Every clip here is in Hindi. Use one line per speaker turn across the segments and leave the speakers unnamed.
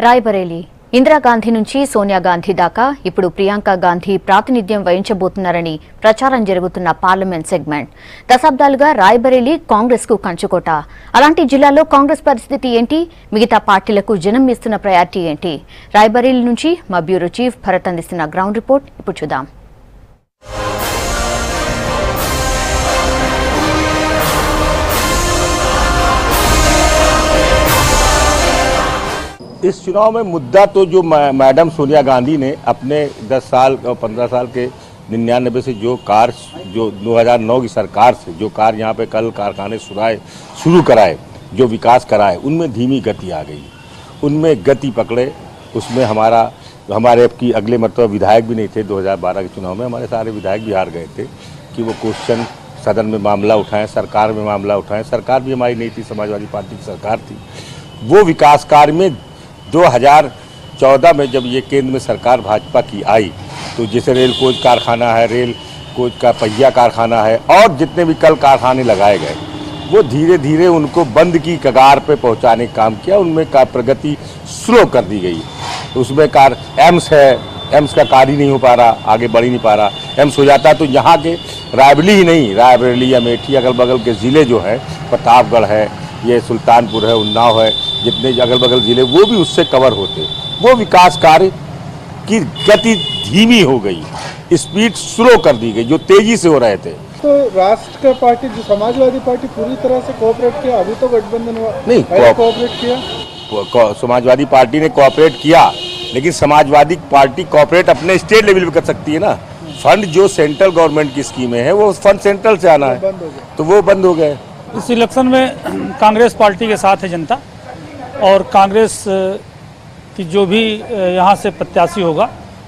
రాయ్బరేలీ ఇందిరాగాంధీ నుంచి సోనియా గాంధీ దాకా ఇప్పుడు ప్రియాంక గాంధీ ప్రాతినిధ్యం వహించబోతున్నారని ప్రచారం జరుగుతున్న పార్లమెంట్ సెగ్మెంట్ దశాబ్దాలుగా రాయ్బరేలీ కాంగ్రెస్ కు కంచుకోట. అలాంటి జిల్లాలో కాంగ్రెస్ పరిస్థితి ఏంటి? మిగతా పార్టీలకు జనం ఇస్తున్న ప్రయారిటీ ఏంటి? రాయ్బరేలీ నుంచి మా బ్యూరో చీఫ్ భరత్ అందిస్తున్న గ్రౌండ్ రిపోర్ట్ ఇప్పుడు చూద్దాం.
इस चुनाव में मुद्दा तो जो मैडम सोनिया गांधी ने अपने 10 साल और 15 साल के 99 से जो 2009 की सरकार से जो यहाँ पे कल कारखाने शुरू कराए, जो विकास कराए, उनमें धीमी गति आ गई, उनमें गति पकड़े. उसमें हमारे की अगले मतलब विधायक भी नहीं थे. 2012 के चुनाव में हमारे सारे विधायक भी हार गए थे कि वो क्वेश्चन सदन में मामला उठाएं, सरकार में मामला उठाएं. सरकार भी हमारी नहीं थी, समाजवादी पार्टी की सरकार थी. वो विकास कार्य में 2014 में जब ये केंद्र में सरकार भाजपा की आई तो जैसे रेल कोच कारखाना है, रेल कोच का पहिया कारखाना है और जितने भी कल कारखाने लगाए गए, वो धीरे धीरे उनको बंद की कगार पे पहुंचाने का काम किया. उनमें प्रगति स्लो कर दी गई. उसमें एम्स है, एम्स का कार्य ही नहीं हो पा रहा, आगे बढ़ ही नहीं पा रहा. एम्स हो जाता तो यहाँ के रायबरेली ही नहीं, रायबरेली, अमेठी, अगल बगल के ज़िले जो है, प्रतापगढ़ है, ये सुल्तानपुर है, उन्नाव है, जितने अगल बगल जिले वो भी उससे कवर होते. वो विकास कार्य की गति धीमी हो गई, स्पीड स्लो कर दी गई जो तेजी से हो रहे थे.
तो राष्ट्र का पार्टी जो समाजवादी पार्टी पूरी तरह से कोऑपरेट किया, अभी तो गठबंधन हुआ
नहीं,
कोऑपरेट किया.
समाजवादी पार्टी ने कोऑपरेट किया, लेकिन समाजवादी पार्टी कोऑपरेट अपने स्टेट लेवल पे कर सकती है ना. फंड जो सेंट्रल गवर्नमेंट की स्कीमें है वो फंड सेंट्रल से आना है, तो वो बंद हो गए.
इस इलेक्शन में कांग्रेस पार्टी के साथ है जनता, और कांग्रेस की जो भी यहाँ से प्रत्याशी होगा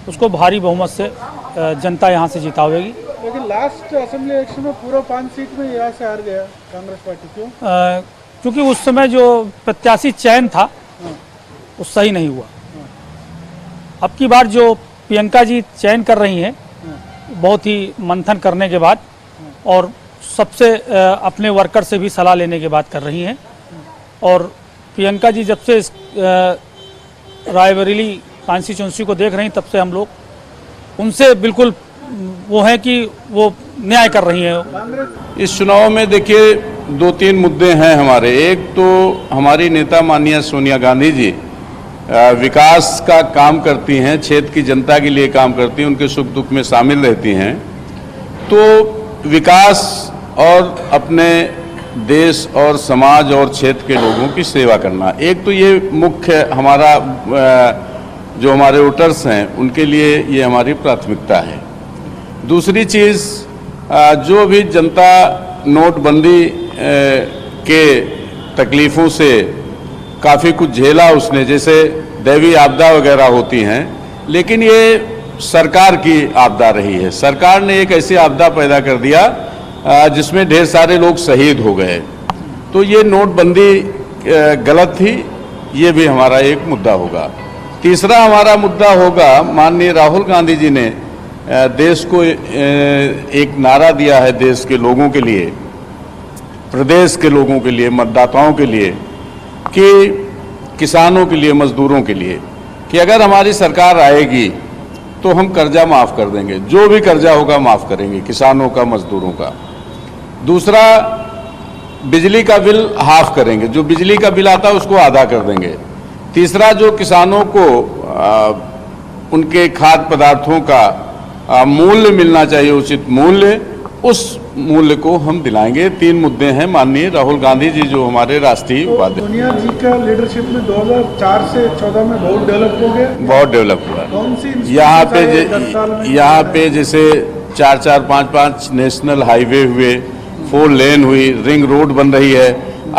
उसको भारी बहुमत से जनता यहाँ से जितावेगी.
लेकिन लास्ट असेंबली इलेक्शन में पूरा 5 सीट में यहाँ से हार गया कांग्रेस पार्टी. क्यों?
क्योंकि उस समय जो प्रत्याशी चयन था वो सही नहीं हुआ. अब की बार जो प्रियंका जी चयन कर रही हैं बहुत ही मंथन करने के बाद और सबसे अपने वर्कर से भी सलाह लेने के बाद कर रही हैं. और प्रियंका जी जब से रायबरेली कॉन्स्टिट्यूंसी को देख रही हैं तब से हम लोग उनसे बिल्कुल वो है कि वो न्याय कर रही हैं.
इस चुनाव में देखिए 2-3 मुद्दे हैं हमारे. एक तो हमारी नेता माननीय सोनिया गांधी जी विकास का काम करती हैं, क्षेत्र की जनता के लिए काम करती हैं, उनके सुख दुख में शामिल रहती हैं. तो विकास और अपने देश और समाज और क्षेत्र के लोगों की सेवा करना, एक तो ये मुख्य हमारा जो हमारे वोटर्स हैं उनके लिए ये हमारी प्राथमिकता है. दूसरी चीज़, जो भी जनता नोटबंदी के तकलीफ़ों से काफ़ी कुछ झेला उसने, जैसे दैवीय आपदा वगैरह होती हैं, लेकिन ये सरकार की आपदा रही है. सरकार ने एक ऐसी आपदा पैदा कर दिया जिसमें ढेर सारे लोग शहीद हो गए. तो ये नोटबंदी गलत थी, ये भी हमारा एक मुद्दा होगा. तीसरा हमारा मुद्दा होगा, माननीय राहुल गांधी जी ने देश को एक नारा दिया है देश के लोगों के लिए, प्रदेश के लोगों के लिए, मतदाताओं के लिए, कि किसानों के लिए, मजदूरों के लिए, कि अगर हमारी सरकार आएगी तो हम कर्जा माफ़ कर देंगे, जो भी कर्जा होगा माफ़ करेंगे, किसानों का, मजदूरों का. दूसरा, बिजली का बिल हाफ करेंगे, जो बिजली का बिल आता है उसको आधा कर देंगे. तीसरा, जो किसानों को उनके खाद्य पदार्थों का मूल्य मिलना चाहिए, उचित मूल्य, उस मूल्य को हम दिलाएंगे. 3 मुद्दे हैं. माननीय राहुल गांधी जी जो हमारे राष्ट्रीय उपाध्यक्ष,
सोनिया जी का लीडरशिप में 2004 से 14 में बहुत डेवलप हो गया.
बहुत डेवलप हुआ.
कौन सी
यहाँ पे जैसे 4-4, 5-5 नेशनल हाईवे हुए, 4 लेन हुई, रिंग रोड बन रही है.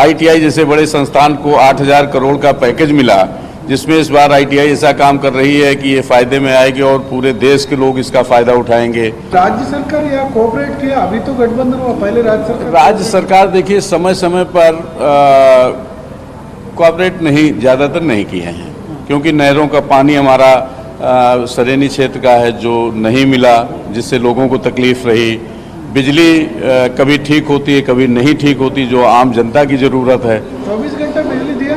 ITI जैसे बड़े संस्थान को 8,000 करोड़ का पैकेज मिला, जिसमें इस बार ITI ऐसा काम कर रही है कि ये फायदे में आएगी और पूरे देश के लोग इसका फायदा उठाएंगे.
राज्य सरकार या कोऑपरेट किया, अभी तो गठबंधन हुआ, पहले राज्य सरकार
देखिए समय समय पर कोऑपरेट नहीं, ज़्यादातर नहीं किए हैं, क्योंकि नहरों का पानी हमारा सरेनी क्षेत्र का है जो नहीं मिला, जिससे लोगों को तकलीफ रही. बिजली कभी ठीक होती है, कभी नहीं ठीक होती, जो आम जनता की ज़रूरत है.
24 घंटा बिजली दिया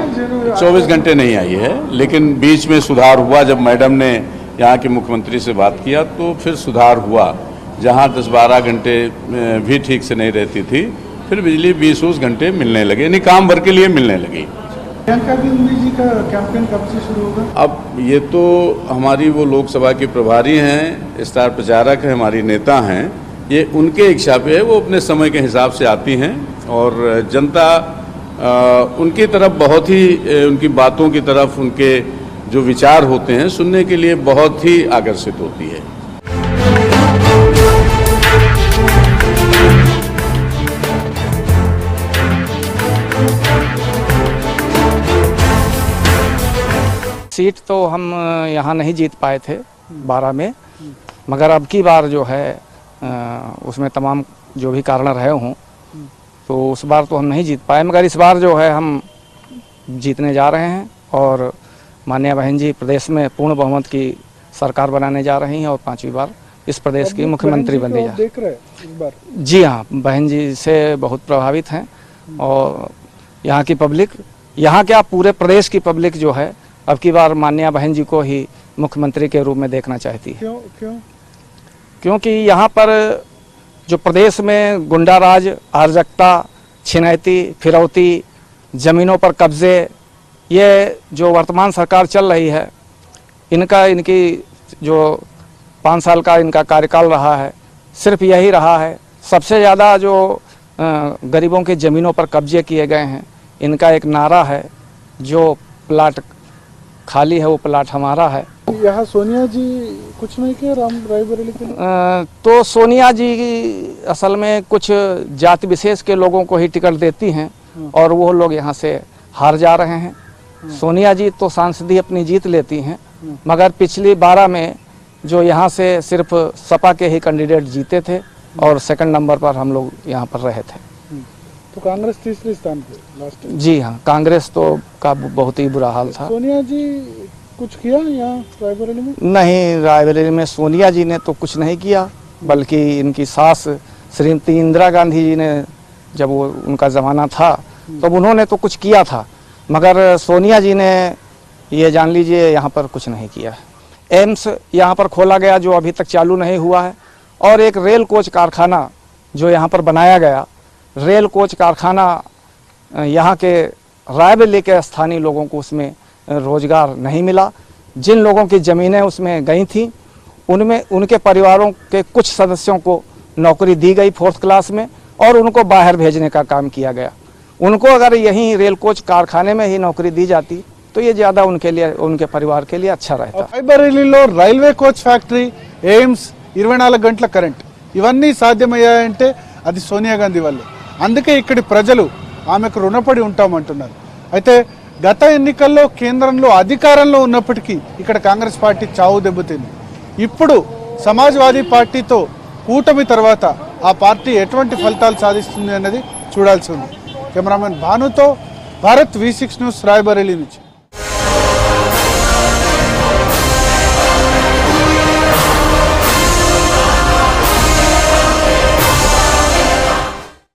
24 घंटे नहीं आई है, लेकिन बीच में सुधार हुआ। जब मैडम ने यहाँ के मुख्यमंत्री से बात किया तो फिर सुधार हुआ। जहाँ 10-12 घंटे भी ठीक से नहीं रहती थी, फिर बिजली 20-20 घंटे मिलने लगे, यानी काम भर के लिए मिलने लगी।
प्रियंका गांधी जी का कैंपेन कब से शुरू होगा?
अब ये तो हमारी वो लोकसभा की प्रभारी हैं, स्टार प्रचारक हैं, हमारी नेता हैं, ये उनके इच्छा पे है, वो अपने समय के हिसाब से आती हैं और जनता उनकी तरफ बहुत ही, उनकी बातों की तरफ, उनके जो विचार होते हैं सुनने के लिए बहुत ही आकर्षित होती है।
सीट तो हम यहाँ नहीं जीत पाए थे 12 में, मगर अब की बार जो है उसमें तमाम जो भी कारण रहे हों तो उस बार तो हम नहीं जीत पाए, मगर इस बार जो है हम जीतने जा रहे हैं और माननीय बहन जी प्रदेश में पूर्ण बहुमत की सरकार बनाने जा रही हैं और 5वीं बार इस प्रदेश की मुख्यमंत्री बनने जा
देख रहे हैं इस बार?
जी हाँ, बहन जी से बहुत प्रभावित हैं और यहाँ की पब्लिक, यहाँ क्या पूरे प्रदेश की पब्लिक जो है अब की बार माननीय बहन जी को ही मुख्यमंत्री के रूप में देखना चाहती है।
क्यों?
क्योंकि यहाँ पर जो प्रदेश में गुंडाराज, अराजकता, छिनैती, फिरौती, ज़मीनों पर कब्जे, ये जो वर्तमान सरकार चल रही है, इनकी जो 5 साल का इनका कार्यकाल रहा है, सिर्फ यही रहा है। सबसे ज़्यादा जो गरीबों के ज़मीनों पर कब्जे किए गए हैं, इनका एक नारा है, जो प्लाट खाली है वो प्लाट हमारा है।
यहाँ सोनिया जी कुछ नहीं किया रायबरेली के लिए?
तो सोनिया जी असल में कुछ जाति विशेष के लोगों को ही टिकट देती हैं और वो लोग यहाँ से हार जा रहे हैं। सोनिया जी तो सांसदी अपनी जीत लेती हैं, मगर पिछली 12 में जो यहाँ से सिर्फ सपा के ही कैंडिडेट जीते थे और सेकंड नंबर पर हम लोग यहाँ पर रहे थे।
तो कांग्रेस तीसरे स्थान पे लास्ट में?
जी हाँ, कांग्रेस तो का बहुत ही बुरा हाल था।
सोनिया जी कुछ किया यहाँ रायबरेली में?
नहीं, रायबरेली में सोनिया जी ने तो कुछ नहीं किया, बल्कि इनकी सास श्रीमती इंदिरा गांधी जी ने, जब वो उनका ज़माना था तब उन्होंने तो कुछ किया था, मगर सोनिया जी ने ये जान लीजिए यहाँ पर कुछ नहीं किया है। एम्स यहाँ पर खोला गया जो अभी तक चालू नहीं हुआ है, और एक रेल कोच कारखाना जो यहाँ पर बनाया गया, रेल कोच कारखाना यहाँ के रायबरेली के स्थानीय लोगों को उसमें रोजगार नहीं मिला। जिन लोगों की ज़मीनें उसमें गई थी, उनमें उनके परिवारों के कुछ सदस्यों को नौकरी दी गई 4th क्लास में और उनको बाहर भेजने का काम किया गया। उनको अगर यहीं रेल कोच कारखाने में ही नौकरी दी जाती तो ये ज़्यादा उनके लिए, उनके परिवार के लिए अच्छा रहता।
రాయబరేలీలో రైల్వే కోచ్ ఫ్యాక్టరీ, ఎయిమ్స్, 24 గంటల కరెంట్, ఇవన్నీ సాధ్యమయ్యాయంటే అది సోనియా గాంధీ వల్లే. అందుకే ఇక్కడి ప్రజలు ఆమెకు రుణపడి ఉంటామంటున్నారు. అయితే గత ఎన్నికల్లో కేంద్రంలో అధికారంలో ఉన్నప్పటికీ ఇక్కడ కాంగ్రెస్ పార్టీ చావు దెబ్బతింది. ఇప్పుడు సమాజ్వాదీ పార్టీతో కూటమి తర్వాత ఆ పార్టీ ఎటువంటి ఫలితాలు సాధిస్తుంది అన్నది చూడాల్సి ఉంది. కెమెరామెన్ భానుతో భారత్ V6 న్యూస్ రాయబరేలీ నుంచి.